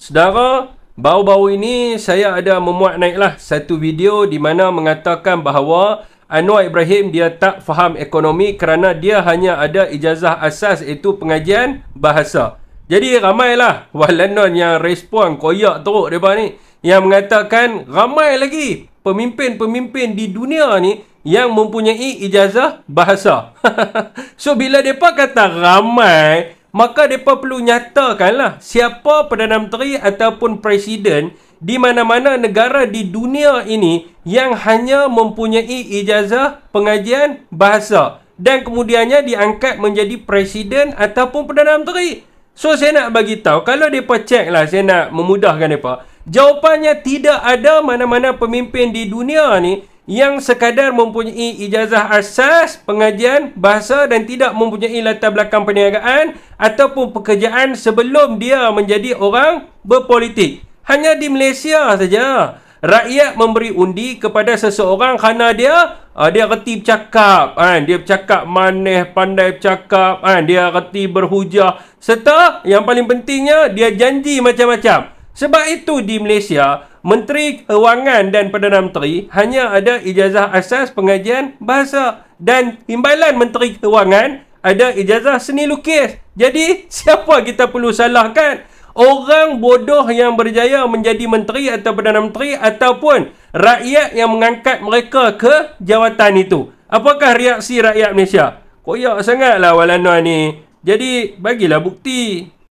Saudara, baru-baru ini saya ada memuat naiklah satu video di mana mengatakan bahawa Anwar Ibrahim dia tak faham ekonomi kerana dia hanya ada ijazah asas iaitu pengajian bahasa. Jadi ramailah walanon yang respon koyak teruk mereka ni yang mengatakan ramai lagi pemimpin-pemimpin di dunia ni yang mempunyai ijazah bahasa. So bila mereka kata ramai, maka mereka perlu nyatakanlah siapa Perdana Menteri ataupun Presiden di mana-mana negara di dunia ini yang hanya mempunyai ijazah pengajian bahasa dan kemudiannya diangkat menjadi Presiden ataupun Perdana Menteri. So saya nak bagi tahu, kalau mereka cek lah, saya nak memudahkan mereka. Jawapannya tidak ada mana-mana pemimpin di dunia ni yang sekadar mempunyai ijazah asas pengajian bahasa dan tidak mempunyai latar belakang perniagaan ataupun pekerjaan sebelum dia menjadi orang berpolitik. Hanya di Malaysia saja rakyat memberi undi kepada seseorang kerana dia reti bercakap, dia bercakap manis, pandai bercakap, dia reti berhujah, serta yang paling pentingnya dia janji macam-macam. Sebab itu di Malaysia, Menteri Kewangan dan Perdana Menteri hanya ada ijazah asas pengajian bahasa dan Timbalan Menteri Kewangan ada ijazah seni lukis. Jadi siapa kita perlu salahkan? Orang bodoh yang berjaya menjadi menteri atau Perdana Menteri ataupun rakyat yang mengangkat mereka ke jawatan itu. Apakah reaksi rakyat Malaysia? Koyak sangatlah walanon ni. Jadi bagilah bukti.